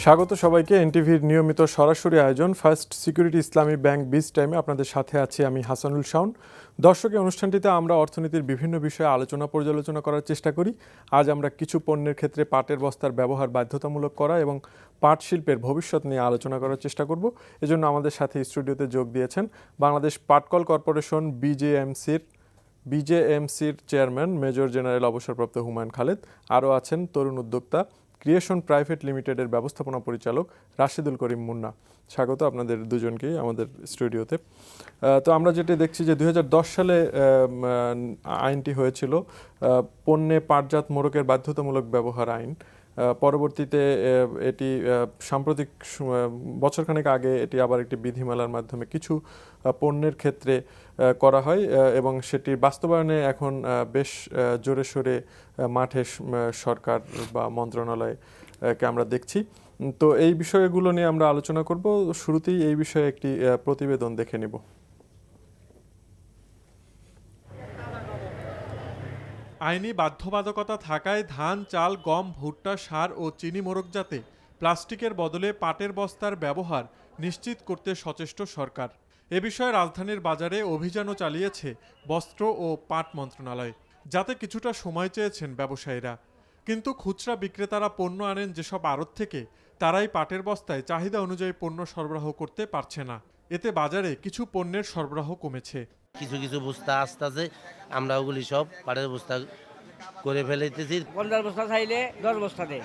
স্বাগত সবাইকে এনটিভির নিয়মিত সরাসরি আয়োজন ফার্স্ট সিকিউরিটি ইসলামী ব্যাংক বিজ টাইমে আপনাদের সাথে আছি আমি হাসানুল শাওন। দর্শকের অনুষ্ঠানটিতে আমরা অর্থনীতির বিভিন্ন বিষয়ে আলোচনা পর্যালোচনা করার চেষ্টা করি। আজ আমরা কিছু পণ্যের ক্ষেত্রে পাটের বস্তার ব্যবহার বাধ্যতামূলক করা এবং পাট শিল্পের ভবিষ্যৎ নিয়ে আলোচনা করার চেষ্টা করব। এজন্য আমাদের সাথে স্টুডিওতে যোগ দিয়েছেন বাংলাদেশ পাটকল কর্পোরেশন বিজেএমসির চেয়ারম্যান মেজর জেনারেল অবসরপ্রাপ্ত হুমায়ুন খালেদ। আরও আছেন তরুণ উদ্যোক্তা ক্রিয়েশন প্রাইভেট লিমিটেডের ব্যবস্থাপনা পরিচালক রাশিদুল করিম মুন্না। স্বাগত আপনাদের দুজনকেই আমাদের স্টুডিওতে। তো আমরা যেটা দেখছি যে 2010 সালে আইনটি হয়েছিল, পণ্যে পাটজাত মোড়কের বাধ্যতামূলক ব্যবহার আইন। পরবর্তীতে এটি সাম্প্রতিক বছরখানেক আগে এটি আবার একটি বিধিমালার মাধ্যমে কিছু পণ্যের ক্ষেত্রে করা হয় এবং সেটির বাস্তবায়নে এখন বেশ জোরে সোরে মাঠে সরকার বা মন্ত্রণালয়কে আমরা দেখছি। তো এই বিষয়গুলো নিয়ে আমরা আলোচনা করব। শুরুতেই এই বিষয়ে একটি প্রতিবেদন দেখে নিব। আইনি বাধ্যবাধকতা থাকায় ধান, চাল, গম, ভুট্টা, সার ও চিনি মোড়কজাতে প্লাস্টিকের বদলে পাটের বস্তার ব্যবহার নিশ্চিত করতে সচেষ্ট সরকার। এ বিষয়ে রাজধানীর বাজারে অভিযানও চালিয়েছে বস্ত্র ও পাট মন্ত্রণালয়, যাতে কিছুটা সময় চেয়েছেন ব্যবসায়ীরা। কিন্তু খুচরা বিক্রেতারা পণ্য আনেন যেসব আড়ত থেকে, তারাই পাটের বস্তায় চাহিদা অনুযায়ী পণ্য সরবরাহ করতে পারছে না। এতে বাজারে কিছু পণ্যের সরবরাহ কমেছে। কিছু কিছু বস্তা আস্তে আস্তে আমরা ওগুলি সব পাটের বস্তা করে ফেলেতেছি। 50 বস্তা চাইলে 10 বস্তা দেয়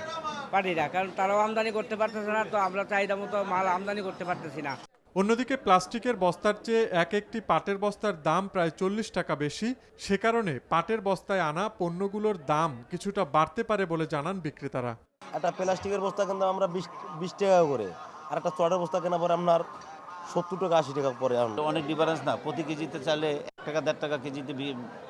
পাটিরা, কারণ তারাও আমদানি করতে পারতেছে না, তো আমরা চাহিদা মতো মাল আমদানি করতে পারতেছি না। অন্যদিকে প্লাস্টিকের বস্তার চেয়ে এক একটি পাটের বস্তার দাম প্রায় 40 টাকা বেশি। সে কারণে পাটের বস্তায় আনা পণ্যগুলোর দাম কিছুটা বাড়তে পারে বলে জানান বিক্রেতারা। একটা প্লাস্টিকের বস্তা কিন্তু আমরা 20 টাকা করে, আর একটা চটের বস্তা কেনা পরে আপনার 70 টাকা 80 টাকা পরে। অনেক ডিফারেন্স না, প্রতি কেজিতে চাইলে 1 টাকা 1.5 টাকা কেজিতে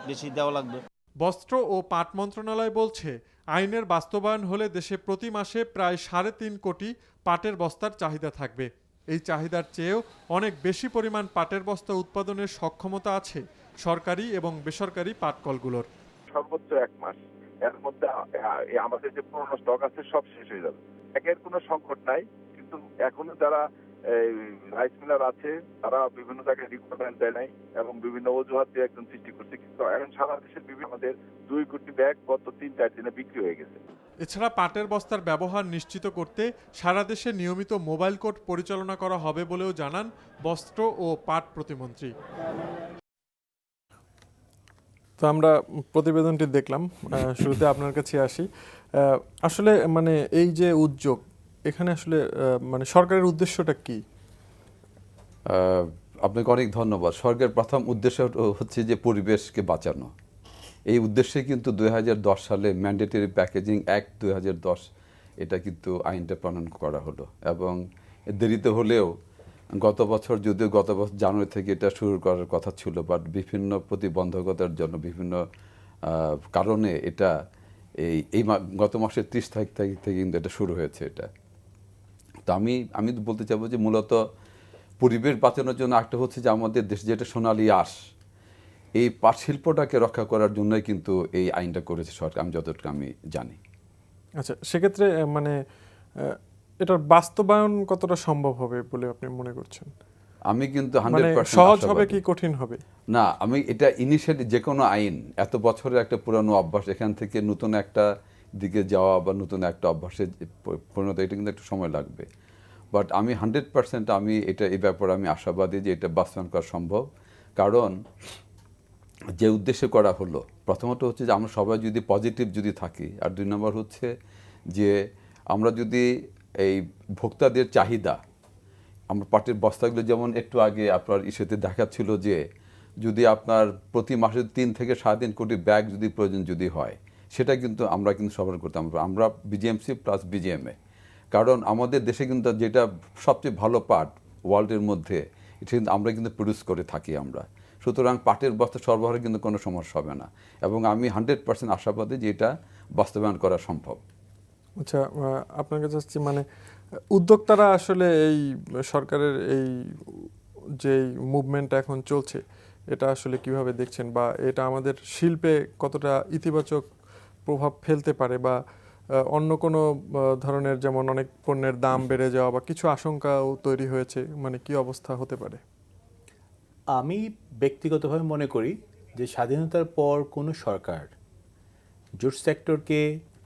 বেশি দেওয়া লাগবে। বস্ত্র ও পাট মন্ত্রণালয় বলছে, আইনের বাস্তবায়ন হলে দেশে প্রতি মাসে প্রায় 3.5 কোটি পাটের বস্তার চাহিদা থাকবে। এই চাহিদার চেয়েও অনেক বেশি পরিমাণ পাটের বস্তা উৎপাদনের সক্ষমতা আছে সরকারি এবং বেসরকারি পাটকলগুলোর। সর্বোচ্চ 1 মাস এর মধ্যে আমাদের যে পুরনো স্টক আছে সব শেষ হয়ে যাবে। একের কোনো সংকট নাই, কিন্তু এখনো যারা রাইস মিলার আছে তারা বিভিন্ন জায়গায় রিকোয়ারমেন্ট দেয় নাই এবং বিভিন্ন অজুহাত দিয়ে একজন সৃষ্টি করছে, কিন্তু এখন সারা দেশের বিভিন্ন আমাদের 2 কোটি ব্যাগ গত 3-4 দিনে বিক্রি হয়ে গেছে। এছাড়া পাটের বস্তার ব্যবহার নিশ্চিত করতে সারা দেশে নিয়মিত মোবাইল কোর্ট পরিচালনা করা হবে বলেও জানান বস্ত্র ও পাট প্রতিমন্ত্রী। তো আমরা প্রতিবেদনটি দেখলাম। শুরুতে আপনার কাছে আসি। আসলে মানে এই যে উদ্যোগ, এখানে আসলে মানে সরকারের উদ্দেশ্যটা কি? আপনাকে অনেক ধন্যবাদ। সরকারের প্রথম উদ্দেশ্য হচ্ছে যে পরিবেশকে বাঁচানো। এই উদ্দেশ্যে কিন্তু 2010 সালে ম্যান্ডেটরি প্যাকেজিং অ্যাক্ট 2010 এটা কিন্তু আইনটা প্রণয়ন করা হলো, এবং দেরিতে হলেও গত বছর জানুয়ারি থেকে এটা শুরু করার কথা ছিল, বাট বিভিন্ন প্রতিবন্ধকতার জন্য বিভিন্ন কারণে এটা এই গত মাসের 30 তারিখ থেকে কিন্তু এটা শুরু হয়েছে। এটা তো আমি বলতে চাইবো যে মূলত পরিবেশ বাঁচানোর জন্য একটা হচ্ছে যে আমাদের দেশে যেটা সোনালী আঁশ, এই পাট শিল্পটাকে রক্ষা করার জন্যই কিন্তু এই আইনটা করেছে সরকার, আমি যতটুকু আমি জানি। আচ্ছা, সেক্ষেত্রে মানে এটার বাস্তবায়ন কতটা সম্ভব হবে বলে আপনি মনে করছেন? আমি কিন্তু 100% সহজ হবে কি কঠিন হবে? না, আমি এটা ইনিশিয়ালি যে কোনো আইন এত বছরের একটা পুরানো অভ্যাস, এখান থেকে নতুন একটা দিকে যাওয়া বা নতুন একটা অভ্যাসে পরিণত, এটা কিন্তু একটু সময় লাগবে। বাট আমি 100% আমি এই ব্যাপারে আমি আশাবাদী যে এটা বাস্তবায়ন করা সম্ভব। কারণ যে উদ্দেশ্যে করা হলো, প্রথমত হচ্ছে যে আমরা সবাই যদি পজিটিভ যদি থাকি, আর 2 নম্বর হচ্ছে যে আমরা যদি এই ভোক্তাদের চাহিদা, আমরা পাটের বস্তাগুলো যেমন একটু আগে আপনার ইস্যুতে দেখাচ্ছিল যে যদি আপনার প্রতি মাসে 3 থেকে 3.5 কোটি ব্যাগ যদি প্রয়োজন যদি হয়, সেটা কিন্তু আমরা কিন্তু সরবরাহ করতাম আমরা বিজিএমসি প্লাস বিজিএমএ। কারণ আমাদের দেশে কিন্তু যেটা সবচেয়ে ভালো পাট ওয়ার্ল্ডের মধ্যে, এটা কিন্তু আমরা কিন্তু প্রডিউস করে থাকি আমরা। সুতরাং পাটের বস্তা সরবরাহে কিন্তু কোনো সমস্যা হবে না, এবং আমি 100% আশাবাদী যে এটা বাস্তবায়ন করা সম্ভব। আচ্ছা, আপনার কাছে আসছি, মানে উদ্যোক্তারা আসলে এই সরকারের এই যে মুভমেন্ট এখন চলছে, এটা আসলে কিভাবে দেখছেন, বা এটা আমাদের শিল্পে কতটা ইতিবাচক প্রভাব ফেলতে পারে, বা অন্য কোনো ধরনের, যেমন অনেক পণ্যের দাম বেড়ে যাওয়া বা কিছু আশঙ্কাও তৈরি হয়েছে, মানে কি অবস্থা হতে পারে? আমি ব্যক্তিগতভাবে মনে করি যে স্বাধীনতার পর কোনো সরকার জুট সেক্টরকে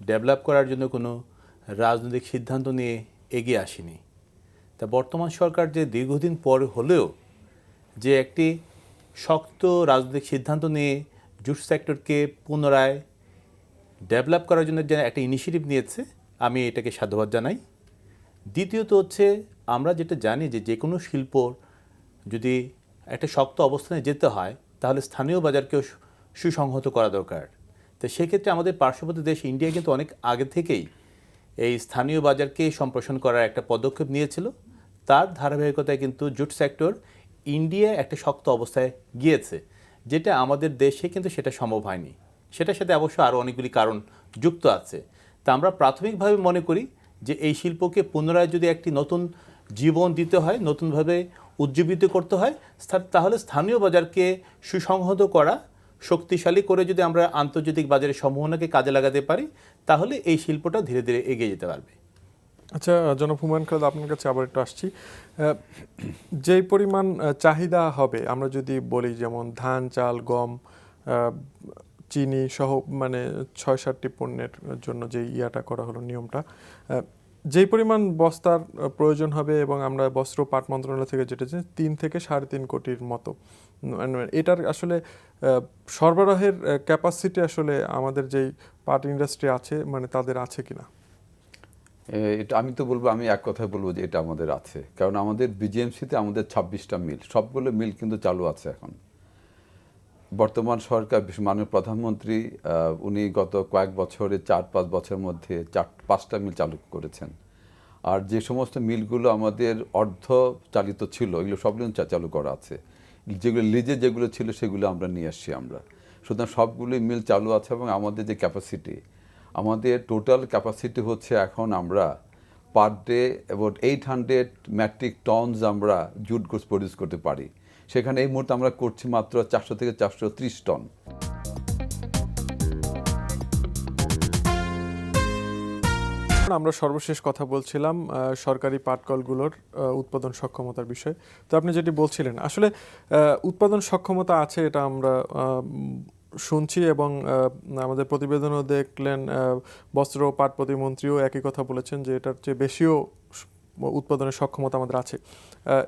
ডেভেলপ করার জন্য কোনো রাজনৈতিক সিদ্ধান্ত নিয়ে এগিয়ে আসেনি। তা বর্তমান সরকার যে দীর্ঘদিন পর হলেও যে একটি শক্ত রাজনৈতিক সিদ্ধান্ত নিয়ে জুট সেক্টরকে পুনরায় ডেভেলপ করার জন্য যে একটা ইনিশিয়েটিভ নিয়েছে, আমি এটাকে সাধুবাদ জানাই। দ্বিতীয়ত হচ্ছে, আমরা যেটা জানি যে যে কোনো শিল্পর যদি একটা শক্ত অবস্থানে যেতে হয় তাহলে স্থানীয় বাজারকেও সুসংহত করা দরকার। তো সেক্ষেত্রে আমাদের পার্শ্ববর্তী দেশ ইন্ডিয়া কিন্তু অনেক আগে থেকেই এই স্থানীয় বাজারকে সম্প্রসারণ করার একটা পদক্ষেপ নিয়েছিল। তার ধারাবাহিকতায় কিন্তু জুট সেক্টর ইন্ডিয়া একটা শক্ত অবস্থায় গিয়েছে, যেটা আমাদের দেশে কিন্তু সেটা সম্ভব হয়নি। সেটার সাথে অবশ্য আরও অনেকগুলি কারণ যুক্ত আছে। তা আমরা প্রাথমিকভাবে মনে করি যে এই শিল্পকে পুনরায় যদি একটি নতুন জীবন দিতে হয়, নতুনভাবে উজ্জীবিত করতে হয়, তাহলে স্থানীয় বাজারকে সুসংহত করা, শক্তিশালী করে যদি আমরা আন্তর্জাতিক বাজারের সম্ভাবনাকে কাজে লাগাতে পারি, তাহলে এই শিল্পটা ধীরে ধীরে এগিয়ে যেতে পারবে। আচ্ছা জনাব হুমায়ুন খালেদ, আপনার কাছে আবার একটু আসছি। যেই পরিমাণ চাহিদা হবে, আমরা যদি বলি যেমন ধান, চাল, গম, চিনি সহ মানে 6-7টি পণ্যের জন্য যে ইয়াটা করা হলো, নিয়মটা, যেই পরিমাণ বস্তার প্রয়োজন হবে, এবং আমরা বস্ত্র পাট মন্ত্রণালয় থেকে যেটা 3 থেকে 3.5 কোটির মতো, এটার আসলে সরবরাহের ক্যাপাসিটি আসলে আমাদের যেই পাট ইন্ডাস্ট্রি আছে, মানে তাদের আছে কিনা? এটা আমি তো বলবো, আমি এক কথায় বলবো যে এটা আমাদের আছে। কারণ আমাদের বিজিএমসিতে আমাদের 26টা মিল, সবগুলো মিল কিন্তু চালু আছে এখন। বর্তমান সরকার, মাননীয় প্রধানমন্ত্রী, উনি গত কয়েক বছরে 4-5 বছরের মধ্যে 4-5টা মিল চালু করেছেন। আর যে সমস্ত মিলগুলো আমাদের অর্ধ চালিত ছিল, এগুলো সবগুলো চালু করা আছে। যেগুলো লিজে যেগুলো ছিল সেগুলো আমরা নিয়ে আসছি আমরা। সুতরাং সবগুলোই মিল চালু আছে, এবং আমাদের যে ক্যাপাসিটি, আমাদের টোটাল ক্যাপাসিটি হচ্ছে এখন আমরা per day about 800 metric tonnes আমরা জুট গুডস প্রডিউস করতে পারি। সেখানে এই মুহূর্তে আমরা করছি মাত্র 400 থেকে 430 টন। আমরা সর্বশেষ কথা বলছিলাম সরকারি পাটকলগুলোর উৎপাদন সক্ষমতার বিষয়ে। তো আপনি যেটি বলছিলেন, আসলে উৎপাদন সক্ষমতা আছে, এটা আমরা শুনছি, এবং আমাদের প্রতিবেদনও দেখলেন বস্ত্র ও পাট প্রতিমন্ত্রীও একই কথা বলেছেন যে এটার চেয়ে বেশিও উৎপাদনের সক্ষমতা আমাদের আছে।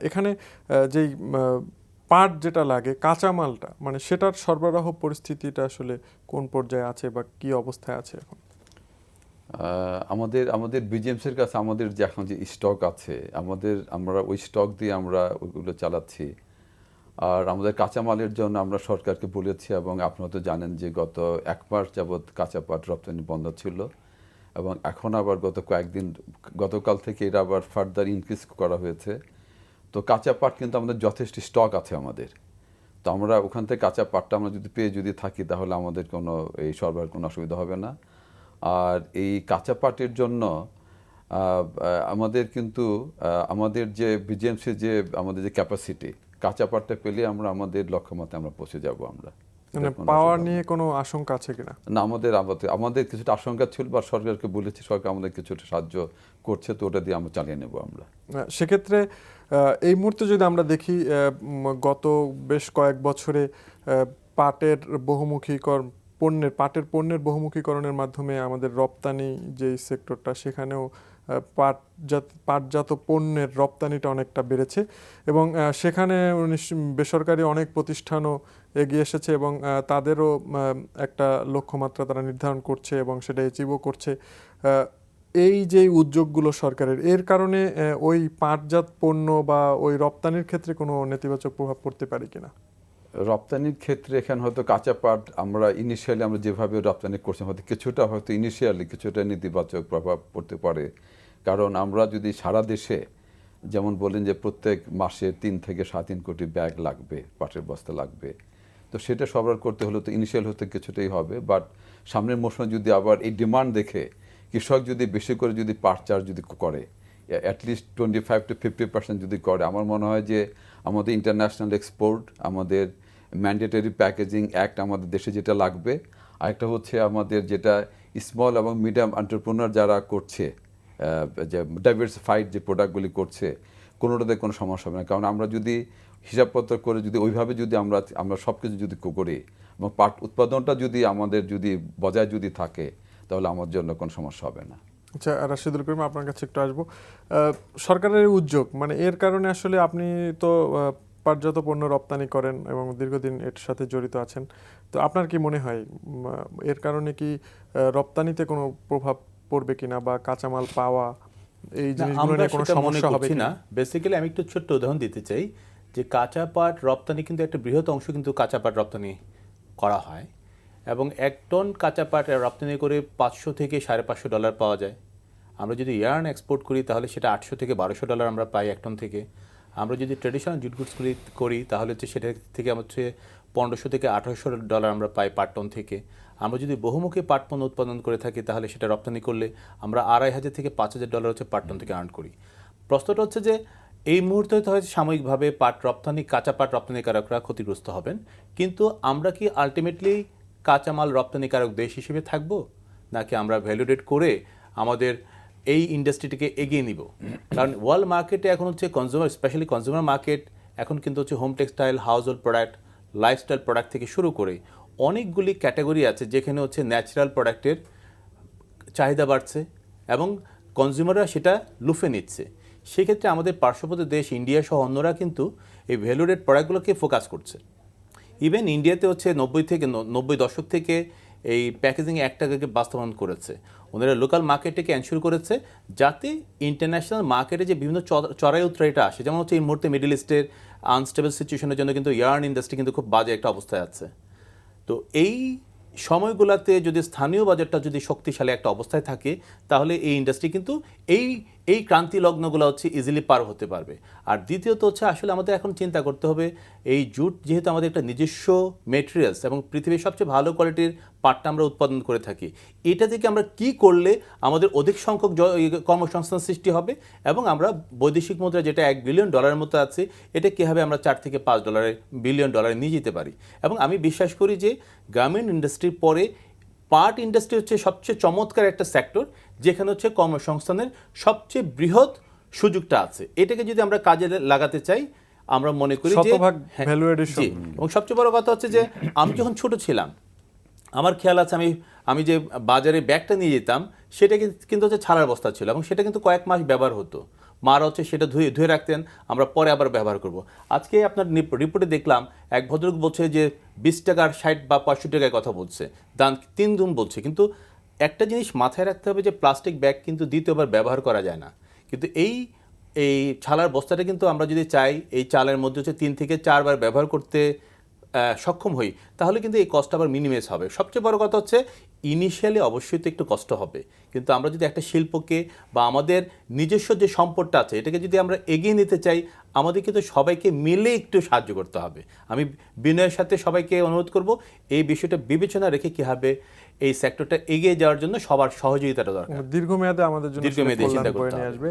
এখানে যেই পাট যেটা লাগে, কাঁচামালটা, মানে সেটার সরবরাহ পরিস্থিতিটা আসলে কোন পর্যায়ে আছে বা কি অবস্থায় আছে এখন? আমাদের বিজিএমসির কাছে আমাদের যে এখন যে স্টক আছে, আমরা ওই স্টক দিয়ে আমরা ওইগুলো চালাচ্ছি। আর আমাদের কাঁচামালের জন্য আমরা সরকারকে বলেছি, এবং আপনারা তো জানেন যে গত 1 মাস যাবৎ কাঁচা পাট রপ্তানি বন্ধ ছিল, এবং এখন আবার গতকাল থেকে এটা আবার ফার্দার ইনক্রিজ করা হয়েছে। তো কাঁচা পাট কিন্তু আমাদের যথেষ্ট স্টক আছে আমাদের। তো আমরা ওখান থেকে কাঁচা পাটটা আমরা যদি থাকি, তাহলে আমাদের কোনো এই সরবরাহের কোনো অসুবিধা হবে না। আর এই কাঁচা পাটের জন্য আমাদের কিন্তু আমাদের যে বিজিএমসি যে আমাদের যে ক্যাপাসিটি, কাঁচা পাটটা পেলে আমরা আমাদের লক্ষ্যমাত্রায় আমরা পৌঁছে যাব। আমরা মানে পাওয়ার নিয়ে কোনো আশঙ্কা আছে কিনা? না, আমাদের কিছুটা আশঙ্কা ছিল, বা সরকারকে বলেছি, সরকার আমাদের কিছুটা সাহায্য করছে, তো ওটা দিয়ে আমরা চালিয়ে নেব আমরা। সেক্ষেত্রে এই মুহূর্তে যদি আমরা দেখি, গত বেশ কয়েক বছরে পাটের পণ্যের বহুমুখীকরণের মাধ্যমে আমাদের রপ্তানি যে সেক্টরটা, সেখানেও পাটজাত পণ্যের রপ্তানিটা অনেকটা বেড়েছে, এবং সেখানে বেসরকারি অনেক প্রতিষ্ঠানও এগিয়ে এসেছে, এবং তাদেরও একটা লক্ষ্যমাত্রা তারা নির্ধারণ করছে, এবং সেটা অ্যাচিভও করছে। এই যে উদ্যোগগুলো সরকারের, এর কারণে ওই পাটজাত পণ্য বা ওই রপ্তানির ক্ষেত্রে কোনো নেতিবাচক প্রভাব পড়তে পারে কিনা? রপ্তানির ক্ষেত্রে এখানে হয়তো কাঁচা পাট আমরা যেভাবে রপ্তানি করছি, হয়তো ইনিশিয়ালি কিছুটা নেতিবাচক প্রভাব পড়তে পারে। কারণ আমরা যদি সারা দেশে যেমন বলেন যে প্রত্যেক মাসে 3 থেকে 3.5 কোটি ব্যাগ লাগবে, পাটের বস্তা লাগবে, তো সেটা সরবরাহ করতে হলে তো ইনিশিয়াল হতে কিছুটাই হবে। বাট সামনের মৌসুমে যদি আবার এই ডিমান্ড দেখে কৃষক যদি বেশি করে যদি পাট চাষ যদি করে, অ্যাটলিস্ট 25 to 50% যদি করে, আমার মনে হয় যে আমাদের ইন্টারন্যাশনাল এক্সপোর্ট, আমাদের ম্যান্ডেটরি প্যাকেজিং অ্যাক্ট আমাদের দেশে যেটা লাগবে, আরেকটা হচ্ছে আমাদের যেটা স্মল এবং মিডিয়াম এন্টারপ্রেনার যারা করছে, যে ডাইভার্সিফাইড যে প্রোডাক্টগুলি করছে, কোনোটাতে কোনো সমস্যা হবে না। কারণ আমরা যদি হিসাবপত্র করে যদি ওইভাবে যদি আমরা সব কিছু যদি করি এবং পাট উৎপাদনটা যদি আমাদের যদি বজায় যদি থাকে, তাহলে আমার জন্য কোনো সমস্যা হবে না। আচ্ছা, রাশিদুল করিম, আপনার কাছে একটু আসবো। সরকারের উদ্যোগ, মানে এর কারণে আসলে আপনি তো পাটজাত পণ্য রপ্তানি করেন এবং দীর্ঘদিন এর সাথে জড়িত আছেন, তো আপনার কি মনে হয় এর কারণে কি রপ্তানিতে কোনো প্রভাব পড়বে কিনা, বা কাঁচামাল পাওয়া এই জিনিসগুলো নিয়ে কোনো সমস্যা হবে না? কিনা? বেসিক্যালি আমি একটু ছোট্ট উদাহরণ দিতে চাই যে কাঁচা পাট রপ্তানি কিন্তু একটা বৃহৎ অংশ কিন্তু কাঁচা পাট রপ্তানি করা হয়, এবং 1 টন কাঁচা পাট রপ্তানি করে $500 থেকে $550 পাওয়া যায়। আমরা যদি ইয়ার্ন এক্সপোর্ট করি তাহলে সেটা $800 থেকে $1200 আমরা পাই 1 টন থেকে। আমরা যদি ট্রেডিশনাল জুট গুডস করি তাহলে হচ্ছে সেটা থেকে হচ্ছে $1500 থেকে $1800 আমরা পাই পাট টন থেকে। আমরা যদি বহুমুখী পাট পণ্য উৎপাদন করে থাকি তাহলে সেটা রপ্তানি করলে আমরা $2500 থেকে $5000 হচ্ছে পাট টন থেকে আর্ন করি। প্রশ্নটা হচ্ছে যে এই মুহূর্তে হয়তো সাময়িকভাবে পাট রপ্তানি, কাঁচা পাট রপ্তানিকারকরা ক্ষতিগ্রস্ত হবেন, কিন্তু আমরা কি আলটিমেটলি কাঁচামাল রপ্তানিকারক দেশ হিসেবে থাকব, নাকি আমরা ভ্যালুডেট করে আমাদের এই ইন্ডাস্ট্রিটিকে এগিয়ে নিব? কারণ ওয়ার্ল্ড মার্কেটে এখন হচ্ছে কনজিউমার, স্পেশালি কনজিউমার মার্কেট এখন কিন্তু হচ্ছে home textile, house hold product, lifestyle product থেকে শুরু করে অনেকগুলি ক্যাটাগরি আছে যেখানে হচ্ছে ন্যাচারাল প্রোডাক্টের চাহিদা বাড়ছে এবং কনজিউমাররা সেটা লুফে নিচ্ছে। সেক্ষেত্রে আমাদের পার্শ্ববর্তী দেশ ইন্ডিয়া সহ অন্যরা কিন্তু এই ভ্যালুডেড প্রোডাক্টগুলোকে ফোকাস করছে। ইভেন ইন্ডিয়াতে হচ্ছে 90 দশক থেকে এই প্যাকেজিং অ্যাক্টটাকে বাস্তবায়ন করেছে। ওনারা লোকাল মার্কেটটাকে এনশিওর করেছে যাতে ইন্টারন্যাশনাল মার্কেটে যে বিভিন্ন চড়াই উতরাইটা আসে, যেমন হচ্ছে এই মুহূর্তে মিডল ইস্টের আনস্টেবল সিচুয়েশনের জন্য কিন্তু ইয়ার্ন ইন্ডাস্ট্রি কিন্তু খুব বাজে একটা অবস্থায় আছে। তো এই সময়গুলোতে যদি স্থানীয় বাজারটা যদি শক্তিশালী একটা অবস্থায় থাকে তাহলে এই ইন্ডাস্ট্রি কিন্তু এই ক্রান্তি লগ্নগুলো হচ্ছে ইজিলি পার হতে পারবে। আর দ্বিতীয়ত হচ্ছে আসলে আমাদের এখন চিন্তা করতে হবে, এই জুট যেহেতু আমাদের একটা নিজস্ব মেটেরিয়ালস এবং পৃথিবীর সবচেয়ে ভালো কোয়ালিটির পাটটা আমরা উৎপাদন করে থাকি, এটা থেকে আমরা কি করলে আমাদের অধিক সংখ্যক কর্মসংস্থান সৃষ্টি হবে এবং আমরা বৈদেশিক মুদ্রা যেটা $1 বিলিয়ন মতো আছে, এটা কীভাবে আমরা $4 থেকে $5 বিলিয়ন নিয়ে যেতে পারি। এবং আমি বিশ্বাস করি যে গার্মেন্ট ইন্ডাস্ট্রির পরে পাট ইন্ডাস্ট্রি হচ্ছে সবচেয়ে চমৎকার একটা সেক্টর, যেখানে হচ্ছে কর্মসংস্থানের সবচেয়ে বৃহৎ সুযোগটা আছে। এটাকে যদি আমরা কাজে লাগাতে চাই, আমরা মনে করি যে ভ্যালু এডিশন। এবং সবচেয়ে বড় কথা হচ্ছে যে আমি যখন ছোট ছিলাম, আমার খেয়াল আছে আমি যে বাজারে ব্যাগটা নিয়ে যেতাম সেটা কিন্তু হচ্ছে ছাড়ার বস্তা ছিল এবং সেটা কিন্তু কয়েক মাস ব্যবহার হতো। মারা হচ্ছে সেটা ধুয়ে রাখতেন, আমরা পরে আবার ব্যবহার করব। আজকে আপনার রিপোর্টে দেখলাম এক ভদ্রলোক বলছে যে 20 টাকার 60 বা 65 টাকায় কথা বলছে, দাম 3 গুণ বলছে। কিন্তু একটা জিনিস মাথায় রাখতে হবে যে প্লাস্টিক ব্যাগ কিন্তু দ্বিতীয়বার ব্যবহার করা যায় না। কিন্তু এই ছালার বস্তাটা কিন্তু আমরা যদি চাই এই চালের মধ্যে হচ্ছে 3 থেকে 4 বার ব্যবহার করতে সক্ষম হই, তাহলে কিন্তু এই কষ্ট আবার মিনিমাইজ হবে। সবচেয়ে বড় কথা হচ্ছে ইনিশিয়ালি অবশ্যই তো একটু কষ্ট হবে, কিন্তু আমরা যদি একটা শিল্পকে বা আমাদের নিজস্ব যে সম্পদটা আছে এটাকে যদি আমরা এগিয়ে নিতে চাই, আমাদের কিন্তু সবাইকে মিলে একটু সাহায্য করতে হবে। আমি বিনয়ের সাথে সবাইকে অনুরোধ করব এই বিষয়টা বিবেচনা রেখে কীভাবে এই সেক্টরটা এগিয়ে যাওয়ার জন্য সবার সহযোগিতাটা দরকার। দীর্ঘমেয়াদে আমাদের জন্য দীর্ঘমেয়াদে চিন্তা করতে আসবে।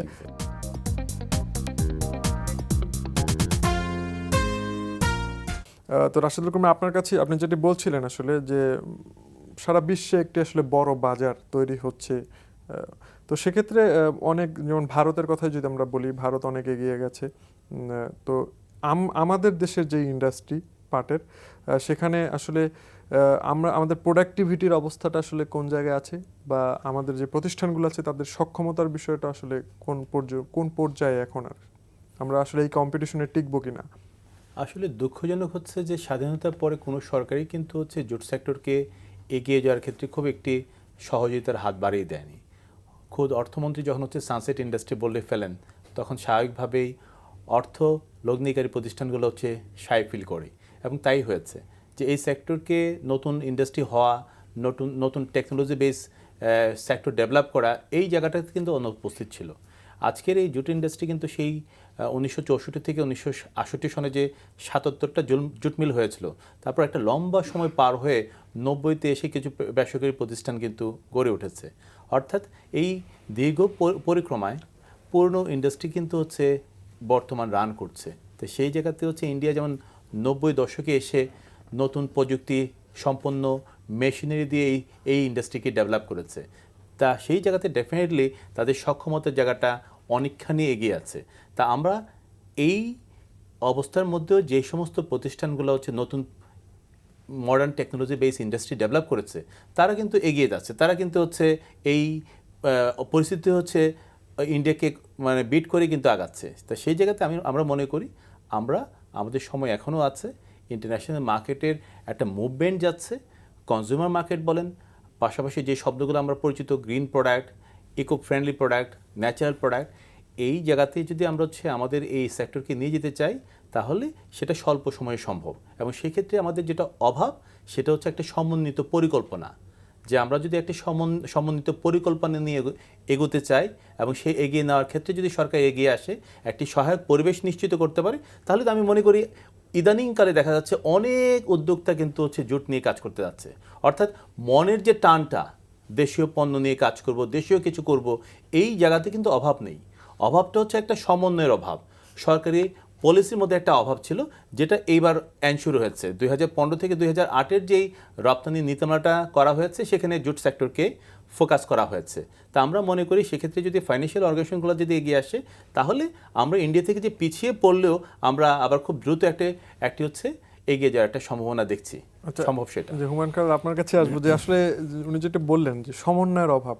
তো রাশিদুল করিম, আপনার কাছে আপনি যেটি বলছিলেন আসলে যে সারা বিশ্বে একটি আসলে বড় বাজার তৈরি হচ্ছে, তো সেক্ষেত্রে অনেক, যেমন ভারতের কথাই যদি আমরা বলি, ভারত অনেক এগিয়ে গেছে। তো আমাদের দেশের যে ইন্ডাস্ট্রি পাটের, সেখানে আসলে আমরা আমাদের প্রোডাক্টিভিটির অবস্থাটা আসলে কোন জায়গায় আছে, বা আমাদের যে প্রতিষ্ঠানগুলো আছে তাদের সক্ষমতার বিষয়টা আসলে কোন পর্যায়ে এখন, আর আমরা আসলে এই কম্পিটিশনে টিকবো কিনা? আসলে দুঃখজনক হচ্ছে যে স্বাধীনতার পরে কোনো সরকারই কিন্তু হচ্ছে জুট সেক্টরকে এগিয়ে যাওয়ার ক্ষেত্রে খুব একটি সহযোগিতার হাত বাড়িয়ে দেয়নি। খোদ অর্থমন্ত্রী যখন হচ্ছে সানসেট ইন্ডাস্ট্রি বলে ফেলেন, তখন স্বাভাবিকভাবেই অর্থ লগ্নিকারী প্রতিষ্ঠানগুলো হচ্ছে সায় ফিল করে, এবং তাই হয়েছে যে এই সেক্টরকে নতুন ইন্ডাস্ট্রি হওয়া, নতুন টেকনোলজি বেস সেক্টর ডেভেলপ করা, এই জায়গাটাতে কিন্তু অনুপস্থিত ছিল। আজকের এই জুট ইন্ডাস্ট্রি কিন্তু সেই 1964 থেকে 1968 সনে যে 77টা জুট মিল হয়েছিল, তারপর একটা লম্বা সময় পার হয়ে 90তে এসে কিছু বেসরকারি প্রতিষ্ঠান কিন্তু গড়ে উঠেছে। অর্থাৎ এই দীর্ঘ পরিক্রমায় পুরনো ইন্ডাস্ট্রি কিন্তু হচ্ছে বর্তমান রান করছে। তো সেই জায়গাতে হচ্ছে ইন্ডিয়া যেমন 90 দশকে এসে নতুন প্রযুক্তি সম্পন্ন মেশিনারি দিয়ে এই ইন্ডাস্ট্রিকে ডেভেলপ করেছে। তা সেই জায়গাতে ডেফিনেটলি তাদের সক্ষমতার জায়গাটা অনেকখানি এগিয়ে আছে। তা আমরা এই অবস্থার মধ্যেও যে সমস্ত প্রতিষ্ঠানগুলো হচ্ছে নতুন modern technology base industry develop করেছে তারা কিন্তু এগিয়ে যাচ্ছে, তারা কিন্তু হচ্ছে এই পরিস্থিতি হচ্ছে ইন্ডিয়াকে মানে বিট করে কিন্তু আগাচ্ছে। তা সেই জায়গাতে আমরা মনে করি আমাদের সময় এখনও আছে, ইন্টারন্যাশনাল মার্কেটের একটা মুভমেন্ট যাচ্ছে, কনজিউমার মার্কেট বলেন, পাশাপাশি যে শব্দগুলো আমরা পরিচিত green product, eco friendly product, natural product, এই জায়গাতে যদি আমরা হচ্ছে আমাদের এই সেক্টরকে নিয়ে যেতে চাই তাহলে সেটা স্বল্প সময়ে সম্ভব। এবং সেক্ষেত্রে আমাদের যেটা অভাব সেটা হচ্ছে একটা সমন্বিত পরিকল্পনা, যে আমরা যদি একটা সমন্বিত পরিকল্পনা নিয়ে এগোতে চাই এবং সেই এগিয়ে নেওয়ার ক্ষেত্রে যদি সরকার এগিয়ে আসে, একটি সহায়ক পরিবেশ নিশ্চিত করতে পারে, তাহলে তো আমি মনে করি ইদানিংকালে দেখা যাচ্ছে অনেক উদ্যোক্তা কিন্তু হচ্ছে জোট নিয়ে কাজ করতে যাচ্ছে। অর্থাৎ মনের যে টানটা দেশীয় পণ্য নিয়ে কাজ করব, দেশীয় কিছু করব, এই জায়গাতে কিন্তু অভাব নেই। অভাবটা হচ্ছে একটা সমন্বয়ের অভাব, সরকারি পলিসির মধ্যে একটা অভাব ছিল, যেটা এইবার এনশিওর হয়েছে। 2015 থেকে 2008-এর যেই রপ্তানি নীতিমালাটা করা হয়েছে সেখানে জুট সেক্টরকে ফোকাস করা হয়েছে। তা আমরা মনে করি সেক্ষেত্রে যদি ফাইন্যান্সিয়াল অর্গানাইজেশনগুলো যদি এগিয়ে আসে তাহলে আমরা ইন্ডিয়া থেকে যে পিছিয়ে পড়লেও আমরা আবার খুব দ্রুত একটি হচ্ছে এগিয়ে যাওয়ার একটা সম্ভাবনা দেখছি। সম্ভব সেটা। যে হুমায়ুন খালেদ, আপনার কাছে আসবো যে আসলে উনি যেটা বললেন যে সমন্বয়ের অভাব,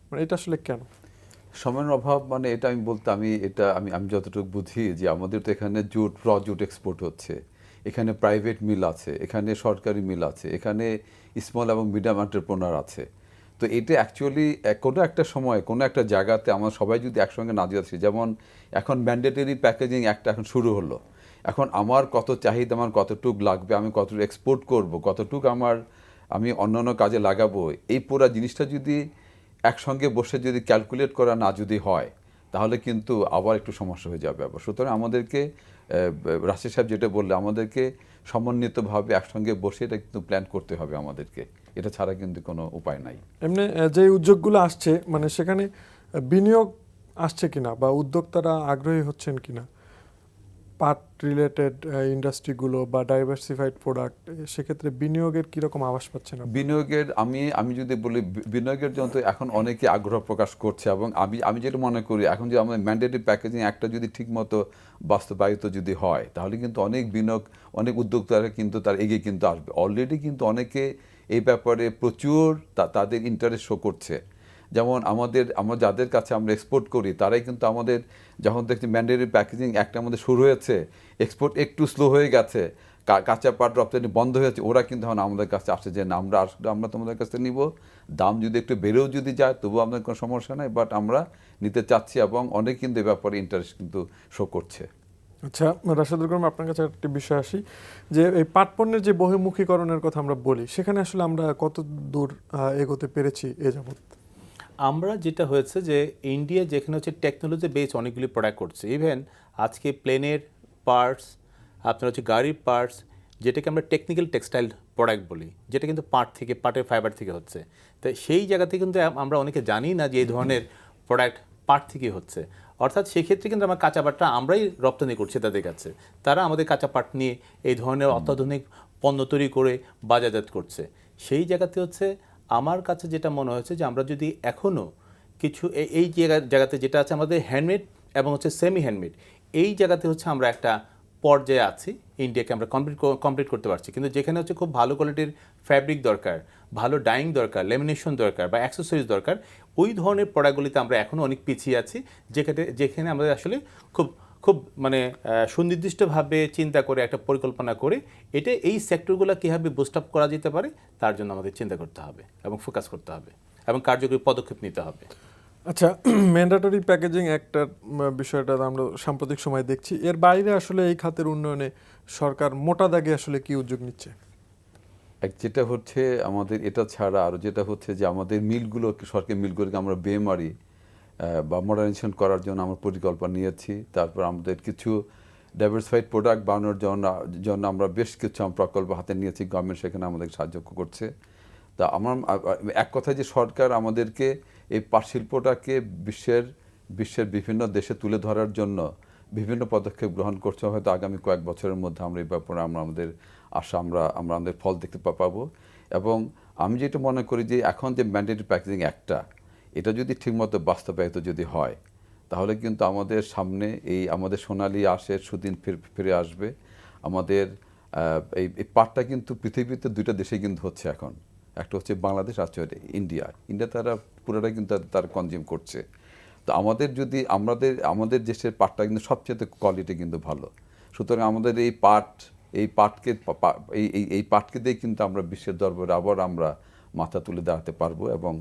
মানে এটা আসলে কেন? সময়ের অভাব মানে এটা আমি যতটুকু বুঝি যে আমাদের তো এখানে জুট এক্সপোর্ট হচ্ছে, এখানে প্রাইভেট মিল আছে, এখানে সরকারি মিল আছে, এখানে স্মল এবং মিডিয়াম এন্টারপ্রেনার আছে। তো এটা অ্যাকচুয়ালি কোনো একটা সময় কোনো একটা জায়গাতে আমরা সবাই যদি একসঙ্গে না যাচ্ছি, যেমন এখন ম্যান্ডেটরি প্যাকেজিং একটা এখন শুরু হলো, এখন আমার কত চাহিদা, আমার কতটুক লাগবে, আমি কতটুকু এক্সপোর্ট করব, কতটুক আমি অন্যান্য কাজে লাগাবো, এই পুরো জিনিসটা যদি একসঙ্গে বসে যদি ক্যালকুলেট করা না যদি হয় তাহলে কিন্তু আবার একটু সমস্যা হয়ে যাবে আবার। সুতরাং আমাদেরকে রাশিদ সাহেব যেটা বললে, আমাদেরকে সমন্বিতভাবে একসঙ্গে বসে এটা কিন্তু প্ল্যান করতে হবে আমাদেরকে, এটা ছাড়া কিন্তু কোনো উপায় নাই। এমনি যে উদ্যোগগুলো আসছে, মানে সেখানে বিনিয়োগ আসছে কিনা বা উদ্যোক্তারা আগ্রহী হচ্ছেন কিনা, পাট রিলেটেড ইন্ডাস্ট্রিগুলো বা ডাইভার্সিফাইড প্রোডাক্ট, সেক্ষেত্রে বিনিয়োগের কীরকম আভাস পাচ্ছেন? বিনিয়োগের আমি যদি বলি, বিনিয়োগের জন্য তো এখন অনেকে আগ্রহ প্রকাশ করছে, এবং আমি যেটা মনে করি এখন যে আমাদের ম্যান্ডেটরি প্যাকেজিং একটা যদি ঠিকমতো বাস্তবায়িত যদি হয় তাহলে কিন্তু অনেক উদ্যোক্তারা কিন্তু তার এগিয়ে কিন্তু আসবে। অলরেডি কিন্তু অনেকে এই ব্যাপারে প্রচুর তাদের ইন্টারেস্ট শো করছে। যেমন আমরা যাদের কাছে আমরা এক্সপোর্ট করি তারাই কিন্তু আমাদের যখন দেখছি ম্যান্ডেটরি প্যাকেজিং একটা আমাদের শুরু হয়েছে, এক্সপোর্ট একটু স্লো হয়ে গেছে, কাঁচা পাট রপ্তানি বন্ধ হয়েছে, ওরা কিন্তু এখন আমাদের কাছে আসছে যে না, আমরা তোমাদের কাছে নিব, দাম যদি একটু বেড়েও যদি যায় তবুও আমাদের কোনো সমস্যা নাই, বাট আমরা নিতে চাচ্ছি, এবং অনেক কিন্তু এ ব্যাপারে ইন্টারেস্ট কিন্তু শো করছে। আচ্ছা রাশেদুল করিম, আপনার কাছে একটি বিষয় আসি, যে এই পাট পণ্যের যে বহুমুখীকরণের কথা আমরা বলি, সেখানে আসলে আমরা কত দূর এগোতে পেরেছি এ যাবৎ? আমরা যেটা হয়েছে যে ইন্ডিয়া যেখানে হচ্ছে টেকনোলজি বেস অনেকগুলি প্রোডাক্ট করছে, ইভেন আজকে প্লেনের পার্টস, আপনার হচ্ছে গাড়ির পার্টস, যেটাকে আমরা টেকনিক্যাল টেক্সটাইল প্রোডাক্ট বলি, যেটা কিন্তু পাটের ফাইবার থেকে হচ্ছে। তো সেই জায়গাতে কিন্তু আমরা অনেকে জানি না যে এই ধরনের প্রোডাক্ট পাট থেকে হচ্ছে। অর্থাৎ সেক্ষেত্রে কিন্তু আমরা কাঁচা পাটটা আমরাই রপ্তানি করছি তাদের কাছে, তারা আমাদের কাঁচা পাট নিয়ে এই ধরনের অত্যাধুনিক পণ্য তৈরি করে বাজারজাত করছে। সেই জায়গাতে হচ্ছে আমার কাছে যেটা মনে হয়েছে যে আমরা যদি এখনও কিছু এই জায়গাতে যেটা আছে আমাদের হ্যান্ডমেড এবং হচ্ছে সেমি হ্যান্ডমেড, এই জায়গাতে হচ্ছে আমরা একটা পর্যায়ে আছি, ইন্ডিয়াকে আমরা কমপ্লিট করতে পারছি। কিন্তু যেখানে হচ্ছে খুব ভালো কোয়ালিটির ফ্যাব্রিক দরকার, ভালো ডাইং দরকার, লেমিনেশন দরকার বা অ্যাক্সেসরিজ দরকার, ওই ধরনের প্রোডাক্টগুলিতে আমরা এখনও অনেক পিছিয়ে আছি, যেখানে আমাদের আসলে খুব মানে সুনির্দিষ্টভাবে চিন্তা করে একটা পরিকল্পনা করে এই সেক্টরগুলো কীভাবে বুস্ট আপ করা যেতে পারে তার জন্য আমাদের চিন্তা করতে হবে এবং ফোকাস করতে হবে এবং কার্যকরী পদক্ষেপ নিতে হবে। আচ্ছা, ম্যান্ডেটরি প্যাকেজিং একটা বিষয়টা আমরা সাম্প্রতিক সময় দেখছি, এর বাইরে আসলে এই খাতের উন্নয়নে সরকার মোটা দাগে আসলে কি উদ্যোগ নিচ্ছে? যেটা হচ্ছে আমাদের এটা ছাড়া আরও যেটা হচ্ছে যে আমাদের সরকারি মিলগুলোকে আমরা বেমারি বা মডার্নাইজেশন করার জন্য আমরা পরিকল্পনা নিয়েছি। তারপর আমাদের কিছু ডাইভার্সিফাইড প্রোডাক্ট বানানোর জন্য আমরা বেশ কিছু প্রকল্প হাতে নিয়েছি, গভর্নমেন্ট সেখানে আমাদের সাহায্য করছে। তা এক কথায় যে সরকার আমাদেরকে এই পাট শিল্পটাকে বিশ্বের বিভিন্ন দেশে তুলে ধরার জন্য বিভিন্ন পদক্ষেপ গ্রহণ করছে। হয়তো আগামী কয়েক বছরের মধ্যে আমরা এই ব্যাপারে আমাদের আশা আমরা আমাদের ফল দেখতে পাবো। এবং আমি যেটা মনে করি যে এখন যে ম্যান্ডেটরি প্যাকেজিং একটা, এটা যদি ঠিকমতো বাস্তবায়িত যদি হয়, তাহলে কিন্তু আমাদের সামনে এই আমাদের সোনালী আঁশের সুদিন ফিরে আসবে। আমাদের এই পাটটা কিন্তু পৃথিবীতে দুইটা দেশে কিন্তু হচ্ছে এখন, একটা হচ্ছে বাংলাদেশ, আর হচ্ছে ইন্ডিয়া। তারা পুরোটা কিন্তু তার কনজিউম করছে। তো আমাদের যদি আমাদের দেশের পাটটা কিন্তু সবচেয়ে কোয়ালিটি কিন্তু ভালো। সুতরাং আমাদের এই পাটকে দিয়ে কিন্তু আমরা বিশ্বের দরবারে আবার আমরা মাথা তুলে দাঁড়াতে পারবো, এবং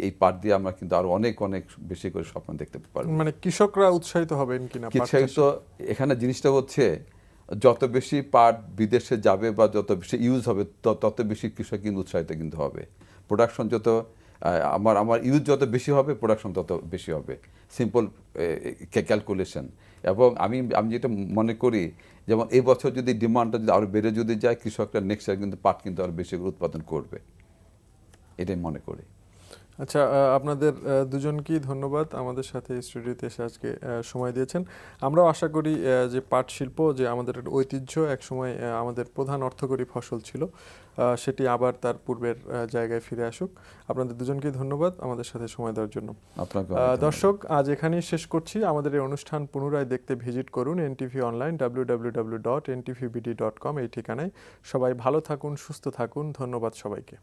এই পাট দিয়ে আমরা কিন্তু আরো অনেক অনেক বেশি করে স্বপ্ন দেখতে পারবো। মানে কৃষকরা উৎসাহিত হবেন কিনা? উৎসাহিত, এখানে জিনিসটা হচ্ছে যত বেশি পাট বিদেশে যাবে বা যত বেশি ইউজ হবে তত বেশি কৃষক কিন্তু উৎসাহিত কিন্তু হবে। প্রোডাকশন যত আমার ইউজ যত বেশি হবে, প্রোডাকশন তত বেশি হবে। Simple calculation. এবং আমি যেটা মনে করি, যেমন এই বছর যদি ডিমান্ডটা যদি আরো বেড়ে যদি যায়, কৃষকরা নেক্সট ইয়ার কিন্তু পাট কিন্তু আরো বেশি উৎপাদন করবে, এটাই মনে করি। আচ্ছা, আপনাদের দুজনকেই ধন্যবাদ আমাদের সাথে স্টুডিওতে এসে আজকে সময় দিয়েছেন। আমরাও আশা করি যে পাট শিল্প যে আমাদের ঐতিহ্য, একসময় আমাদের প্রধান অর্থকরী ফসল ছিল, সেটি আবার তার পূর্বের জায়গায় ফিরে আসুক। আপনাদের দুজনকেই ধন্যবাদ আমাদের সাথে সময় দেওয়ার জন্য। দর্শক, আজ এখানেই শেষ করছি। আমাদের এই অনুষ্ঠান পুনরায় দেখতে ভিজিট করুন এনটিভি অনলাইন www.ntvbd.com এই ঠিকানায়। সবাই ভালো থাকুন, সুস্থ থাকুন। ধন্যবাদ সবাইকে।